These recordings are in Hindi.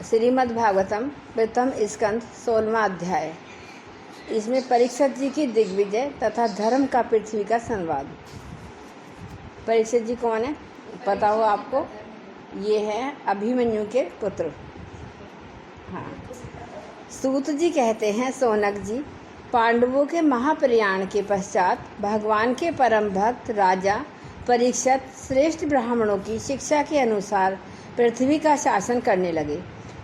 श्रीमद्भागवतम प्रथम स्कंद 16वां अध्याय। इसमें परीक्षित जी की दिग्विजय तथा धर्म का पृथ्वी का संवाद। परीक्षित जी कौन है पता हो आपको? ये हैं अभिमन्यु के पुत्र। हाँ, सूत जी कहते हैं, सोनक जी, पांडवों के महाप्रयाण के पश्चात भगवान के परम भक्त राजा परीक्षित श्रेष्ठ ब्राह्मणों की शिक्षा के अनुसार पृथ्वी का शासन करने लगे।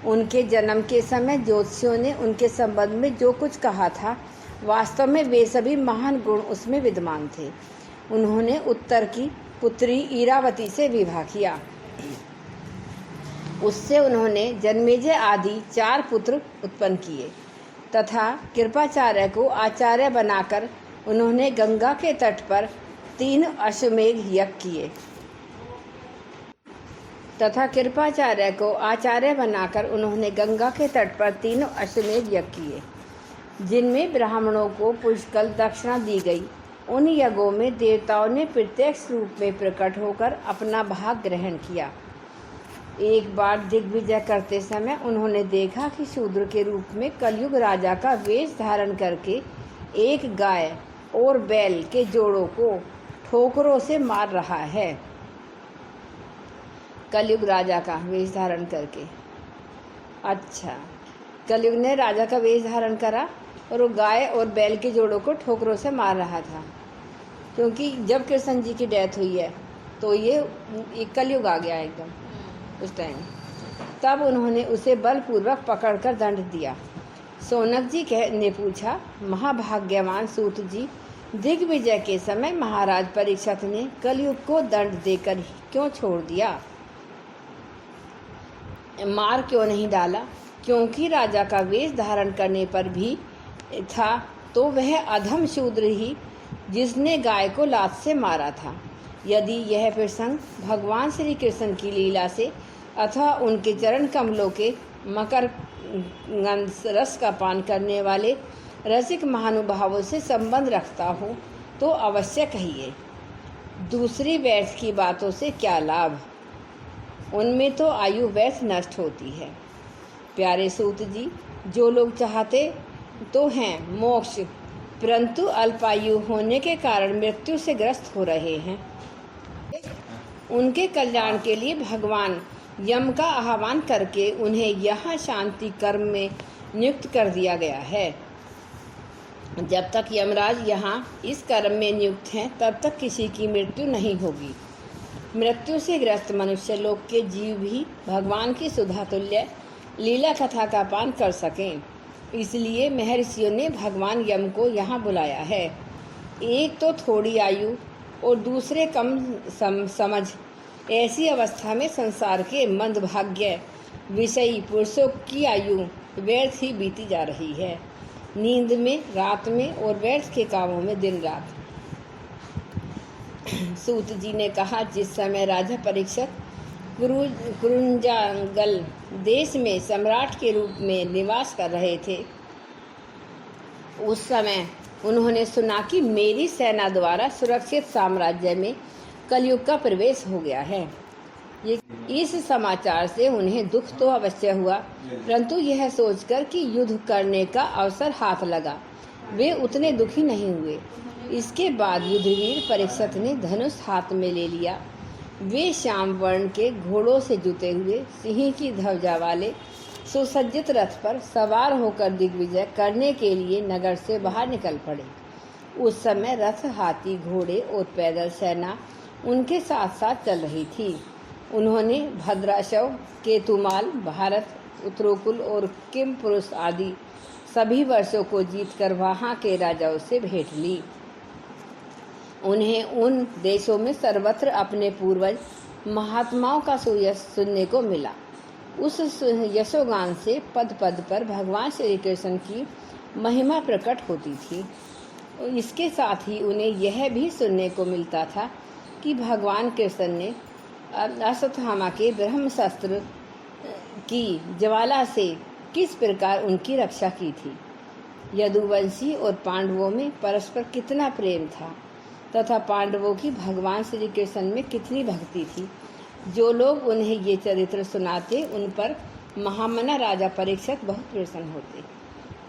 उनके जन्म के समय ज्योतिषियों ने उनके संबंध में जो कुछ कहा था, वास्तव में वे सभी महान गुण उसमें विद्यमान थे। उन्होंने उत्तर की पुत्री इरावती से विवाह किया। उससे उन्होंने जन्मेजय आदि 4 पुत्र उत्पन्न किए तथा कृपाचार्य को आचार्य बनाकर उन्होंने गंगा के तट पर 3 अश्वमेध यज्ञ किए तथा कृपाचार्य को आचार्य बनाकर उन्होंने गंगा के तट पर 3 अश्वमेध यज्ञ किए, जिनमें ब्राह्मणों को पुष्कल दक्षिणा दी गई। उन यज्ञों में देवताओं ने प्रत्यक्ष रूप में प्रकट होकर अपना भाग ग्रहण किया। एक बार दिग्विजय करते समय उन्होंने देखा कि शूद्र के रूप में कलयुग राजा का वेश धारण करके एक गाय और बैल के जोड़ों को ठोकरों से मार रहा है। कलयुग राजा का वेश धारण करके, अच्छा, कलयुग ने राजा का वेश धारण करा और वो गाय और बैल के जोड़ों को ठोकरों से मार रहा था, क्योंकि जब कृष्ण जी की डेथ हुई है तो ये कलयुग आ गया एकदम उस टाइम। तब उन्होंने उसे बलपूर्वक पकड़कर दंड दिया। सोनक जी ने पूछा, महाभाग्यवान सूत जी, दिग्विजय के समय महाराज परीक्षित ने कलयुग को दंड देकर क्यों छोड़ दिया, मार क्यों नहीं डाला? क्योंकि राजा का वेश धारण करने पर भी था तो वह अधम शूद्र ही जिसने गाय को लात से मारा था। यदि यह प्रसंग भगवान श्री कृष्ण की लीला से अथवा उनके चरण कमलों के मकर रस का पान करने वाले रसिक महानुभावों से संबंध रखता हो तो अवश्य कहिए। दूसरी व्यर्थ की बातों से क्या लाभ, उनमें तो आयु व्यर्थ नष्ट होती है। प्यारे सूत जी, जो लोग चाहते तो हैं मोक्ष, परंतु अल्पायु होने के कारण मृत्यु से ग्रस्त हो रहे हैं, उनके कल्याण के लिए भगवान यम का आह्वान करके उन्हें यहाँ शांति कर्म में नियुक्त कर दिया गया है। जब तक यमराज यहाँ इस कर्म में नियुक्त हैं, तब तक किसी की मृत्यु नहीं होगी। मृत्यु से ग्रस्त मनुष्य लोक के जीव भी भगवान की सुधा तुल्य लीला कथा का पान कर सकें, इसलिए महर्षियों ने भगवान यम को यहाँ बुलाया है। एक तो थोड़ी आयु और दूसरे कम समझ, ऐसी अवस्था में संसार के मंदभाग्य विषयी पुरुषों की आयु व्यर्थ ही बीती जा रही है, नींद में, रात में और व्यर्थ के कामों में दिन रात। सूत जी ने कहा, जिस समय राजा परीक्षित कुरुंजांगल देश में सम्राट के रूप में निवास कर रहे थे, उस समय उन्होंने सुना कि मेरी सेना द्वारा सुरक्षित साम्राज्य में कलयुग का प्रवेश हो गया है। इस समाचार से उन्हें दुख तो अवश्य हुआ, परंतु यह सोचकर कि युद्ध करने का अवसर हाथ लगा, वे उतने दुखी नहीं हुए। इसके बाद युद्धवीर परीक्षित ने धनुष हाथ में ले लिया। वे श्याम वर्ण के घोड़ों से जुते हुए सिंह की ध्वजा वाले सुसज्जित रथ पर सवार होकर दिग्विजय करने के लिए नगर से बाहर निकल पड़े। उस समय रथ, हाथी, घोड़े और पैदल सेना उनके साथ साथ चल रही थी। उन्होंने भद्राशव, केतुमाल, भारत, उत्तरोकुल और किम पुरुष आदि सभी वर्षों को जीतकर वहाँ के राजाओं से भेंट ली। उन्हें उन देशों में सर्वत्र अपने पूर्वज महात्माओं का सुयश सुनने को मिला। उस यशोगान से पद पद पर भगवान श्री कृष्ण की महिमा प्रकट होती थी। इसके साथ ही उन्हें यह भी सुनने को मिलता था कि भगवान कृष्ण ने अश्वत्थामा के ब्रह्मशस्त्र की ज्वाला से किस प्रकार उनकी रक्षा की थी। यदुवंशी और पांडवों में परस्पर कितना प्रेम था तथा पांडवों की भगवान श्री कृष्ण में कितनी भक्ति थी। जो लोग उन्हें ये चरित्र सुनाते, उन पर महामना राजा परीक्षित बहुत प्रसन्न होते।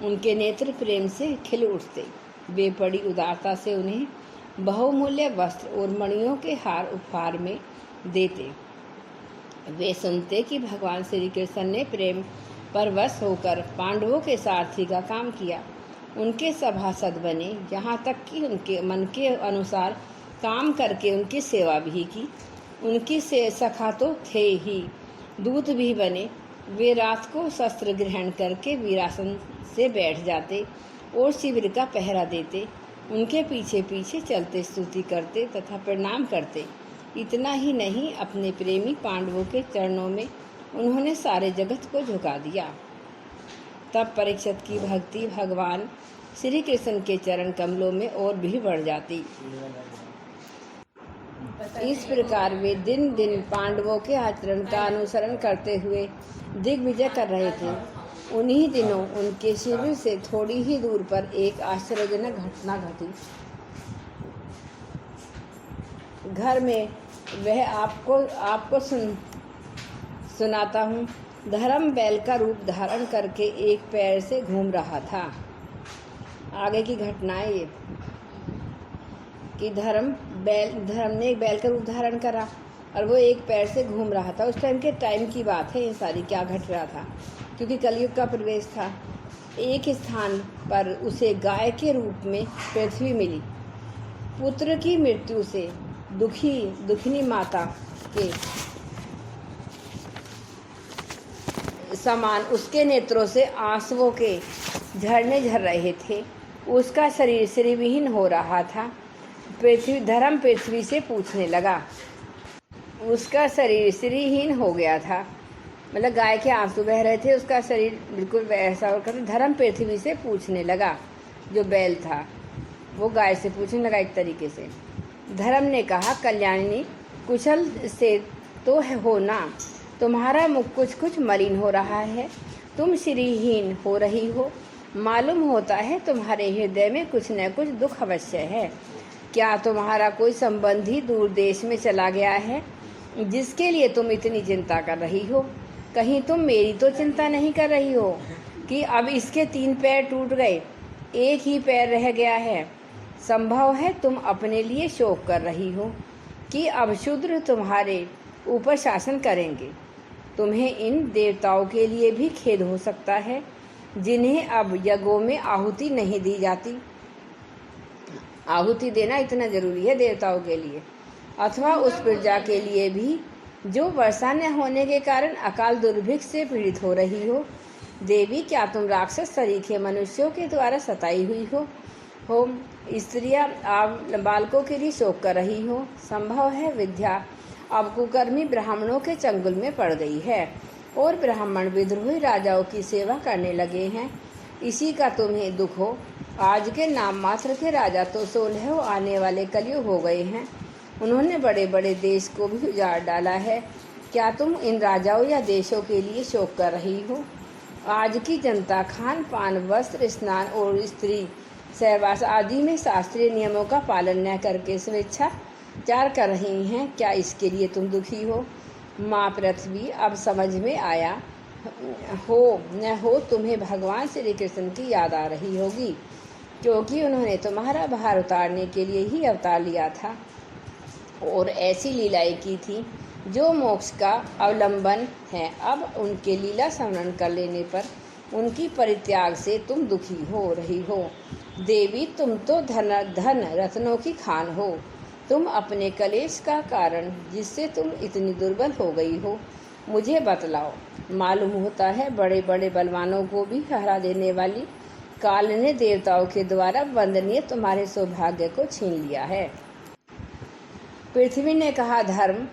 उनके नेत्र प्रेम से खिल उठते। वे बड़ी उदारता से उन्हें बहुमूल्य वस्त्र और मणियों के हार उपहार में देते। वे सुनते कि भगवान श्री कृष्ण ने प्रेम परवश होकर पांडवों के सारथी का काम किया, उनके सभासद बने, यहाँ तक कि उनके मन के अनुसार काम करके उनकी सेवा भी की। उनकी से सखा तो थे ही, दूत भी बने। वे रात को शस्त्र ग्रहण करके वीरासन से बैठ जाते और शिविर का पहरा देते। उनके पीछे पीछे चलते स्तुति करते तथा प्रणाम करते। इतना ही नहीं, अपने प्रेमी पांडवों के चरणों में उन्होंने सारे जगत को झुका दिया। तब परीक्षित की भक्ति भगवान श्री कृष्ण के चरण कमलों में और भी बढ़ जाती। इस प्रकार वे दिन दिन पांडवों के आचरण का अनुसरण करते हुए दिग्विजय कर रहे थे। उन्हीं दिनों उनके शिविर से थोड़ी ही दूर पर एक आश्चर्यजनक घटना घटी। घर में वह आपको सुनाता हूँ। धर्म बैल का रूप धारण करके एक पैर से घूम रहा था। आगे की घटनाएं ये कि धर्म ने एक बैल का रूप धारण करा और वो एक पैर से घूम रहा था। उस टाइम की बात है ये सारी, क्या घट रहा था, क्योंकि कलयुग का प्रवेश था। एक स्थान पर उसे गाय के रूप में पृथ्वी मिली। पुत्र की मृत्यु से दुखिनी माता के समान उसके नेत्रों से आंसुओं के झरने झर रहे थे। उसका शरीर श्रीविहीन हो रहा था। धर्म पृथ्वी से पूछने लगा। उसका शरीर श्रीहीन हो गया था, मतलब गाय के आंसू बह रहे थे, उसका शरीर बिल्कुल वैसा हो कर। धर्म पृथ्वी से पूछने लगा, जो बैल था वो गाय से पूछने लगा एक तरीके से। धर्म ने कहा, कल्याणी कुशल से तो हो ना, तुम्हारा मुख कुछ मलिन हो रहा है, तुम श्रीहीन हो रही हो। मालूम होता है तुम्हारे हृदय में कुछ न कुछ दुख अवश्य है। क्या तुम्हारा कोई संबंधी दूर देश में चला गया है जिसके लिए तुम इतनी चिंता कर रही हो? कहीं तुम मेरी तो चिंता नहीं कर रही हो कि अब इसके 3 पैर टूट गए, एक ही पैर रह गया है? संभव है तुम अपने लिए शोक कर रही हो कि अब शूद्र तुम्हारे ऊपर शासन करेंगे। तुम्हें इन देवताओं के लिए भी खेद हो सकता है जिन्हें अब यज्ञों में आहुति नहीं दी जाती। आहुति देना इतना जरूरी है देवताओं के लिए, अथवा उस प्रजा के लिए भी जो वर्षा न होने के कारण अकाल दुर्भिक्ष से पीड़ित हो रही हो। देवी, क्या तुम राक्षस सरीखे मनुष्यों के द्वारा सताई हुई हो? स्त्रियां बालकों के लिए शोक कर रही हो। संभव है विद्या अब कुकर्मी ब्राह्मणों के चंगुल में पड़ गई है और ब्राह्मण विद्रोही राजाओं की सेवा करने लगे हैं। इसी का तुम्हें दुख हो। आज के नाम मात्र के राजा तो 16 आने वाले कलयुग हो गए हैं। उन्होंने बड़े बड़े देश को भी उजाड़ डाला है। क्या तुम इन राजाओं या देशों के लिए शोक कर रही हो? आज की जनता खान पान, वस्त्र, स्नान और स्त्री सहवास आदि में शास्त्रीय नियमों का पालन न करके स्वेच्छाचार कर रही हैं। क्या इसके लिए तुम दुखी हो? माँ पृथ्वी, अब समझ में आया हो तुम्हें भगवान श्री कृष्ण की याद आ रही होगी, क्योंकि उन्होंने तुम्हारा भार उतारने के लिए ही अवतार लिया था और ऐसी लीलाएं की थी जो मोक्ष का अवलंबन है। अब उनके लीला स्मरण कर लेने पर उनकी परित्याग से तुम दुखी हो रही हो। देवी, तुम तो धन रत्नों की खान हो। तुम अपने कलेश का कारण जिससे तुम इतनी दुर्बल हो गई हो मुझे बतलाओ। मालूम होता है बड़े बड़े बलवानों को भी हरा देने वाली काल ने देवताओं के द्वारा वंदनीय तुम्हारे सौभाग्य को छीन लिया है। पृथ्वी ने कहा, धर्म,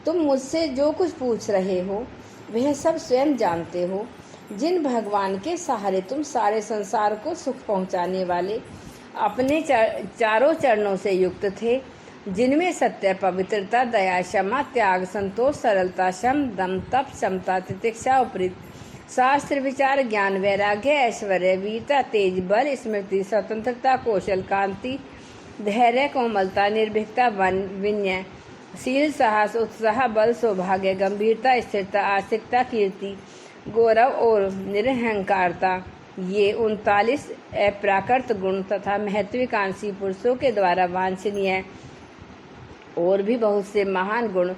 तुम मुझसे जो कुछ पूछ रहे हो वह सब स्वयं जानते हो। जिन भगवान के सहारे तुम सारे संसार को सुख पहुंचाने वाले अपने चारों चरणों से युक्त थे, जिनमें सत्य, पवित्रता, दया, क्षमा, त्याग, संतोष, सरलता, शम, दम, तप, क्षमता, तितिक्षा, उपरीत, शास्त्र विचार, ज्ञान, वैराग्य, ऐश्वर्य, वीरता, तेज, बल, स्मृति, स्वतंत्रता, कौशल, कांति, धैर्य, कोमलता, निर्भीकता, विनय, शील, साहस, उत्साह, बल, सौभाग्य, गंभीरता, स्थिरता, आस्तिकता, कीर्ति, गौरव और निरहंकारता, ये 39 अप्राकृत गुण तथा महत्वाकांक्षी पुरुषों के द्वारा वांछनीय और भी बहुत से महान गुण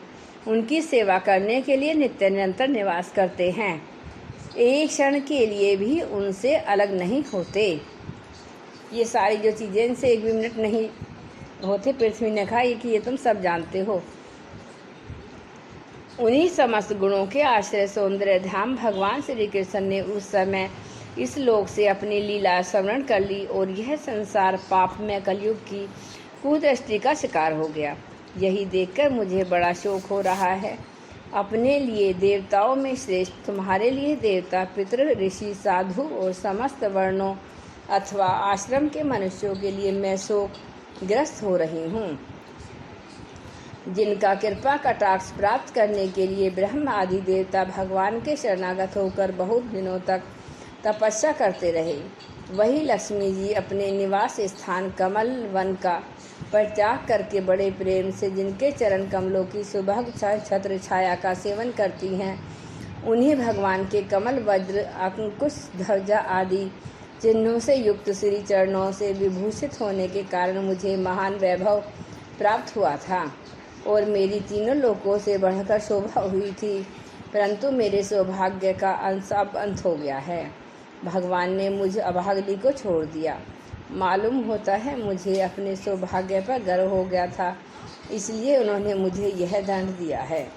उनकी सेवा करने के लिए नित्य निरंतर निवास करते हैं, एक क्षण के लिए भी उनसे अलग नहीं होते। ये सारी जो चीज़ें इनसे एक भी मिनट नहीं होते। पृथ्वी ने कहा कि ये तुम सब जानते हो। उन्हीं समस्त गुणों के आश्रय सौंदर्य धाम भगवान श्री कृष्ण ने उस समय इस लोक से अपनी लीला स्मरण कर ली और यह संसार पाप में कलयुग की कुदृष्टि का शिकार हो गया। यही देखकर मुझे बड़ा शोक हो रहा है। अपने लिए देवताओं में श्रेष्ठ, तुम्हारे लिए देवता, पितृ, ऋषि, साधु और समस्त वर्णों अथवा आश्रम के मनुष्यों के लिए मैं शोक ग्रस्त हो रही हूँ, जिनका कृपा कटाक्ष प्राप्त करने के लिए ब्रह्म आदि देवता भगवान के शरणागत होकर बहुत दिनों तक तपस्या करते रहे। वही लक्ष्मी जी अपने निवास स्थान कमल वन का परित्याग करके बड़े प्रेम से जिनके चरण कमलों की सुभग छत्र छाया का सेवन करती हैं, उन्हीं भगवान के कमल, वज्र, अंकुश, ध्वजा आदि चिन्हों से युक्त श्री चरणों से विभूषित होने के कारण मुझे महान वैभव प्राप्त हुआ था और मेरी तीनों लोकों से बढ़कर शोभा हुई थी, परंतु मेरे सौभाग्य का अंश अब अंत हो गया है। भगवान ने मुझ अभागिनी को छोड़ दिया। मालूम होता है मुझे अपने सौभाग्य पर गर्व हो गया था, इसलिए उन्होंने मुझे यह दंड दिया है।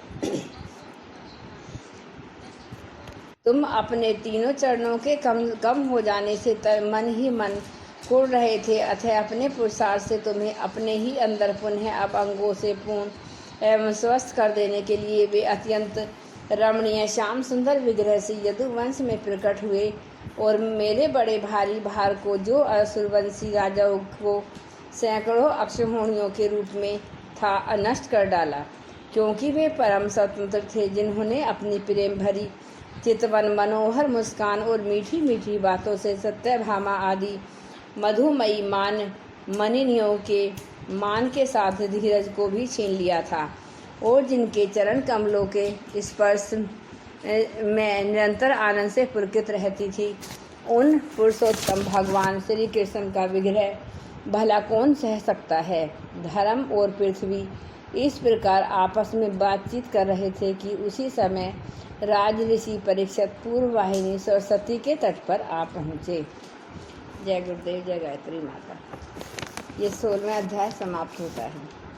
तुम अपने तीनों चरणों के कम हो जाने से मन ही मन कुड़ रहे थे, अतः अपने पुरुषार्थ से तुम्हें अपने ही अंदर पुनः अब अंगों से पूर्ण एवं स्वस्थ कर देने के लिए वे अत्यंत रमणीय श्याम सुंदर विग्रह से यदुवंश में प्रकट हुए और मेरे बड़े भारी भार को, जो असुरवंशी राजाओं को सैकड़ों अक्षौहिणियों के रूप में था, नष्ट कर डाला, क्योंकि वे परम स्वतंत्र थे, जिन्होंने अपनी प्रेम भरी चितवन, मनोहर मुस्कान और मीठी मीठी बातों से सत्यभामा आदि मधुमयी मनिनियों के मान के साथ धीरज को भी छीन लिया था और जिनके चरण कमलों के स्पर्श में निरंतर आनंद से पुलकित रहती थी, उन पुरुषोत्तम भगवान श्री कृष्ण का विग्रह भला कौन सह सकता है। धर्म और पृथ्वी इस प्रकार आपस में बातचीत कर रहे थे कि उसी समय राज ऋषि परीक्षित पूर्व वाहिनी सरस्वती के तट पर आ पहुँचे। जय गुरुदेव, जय गायत्री माता। ये 16वां अध्याय समाप्त होता है।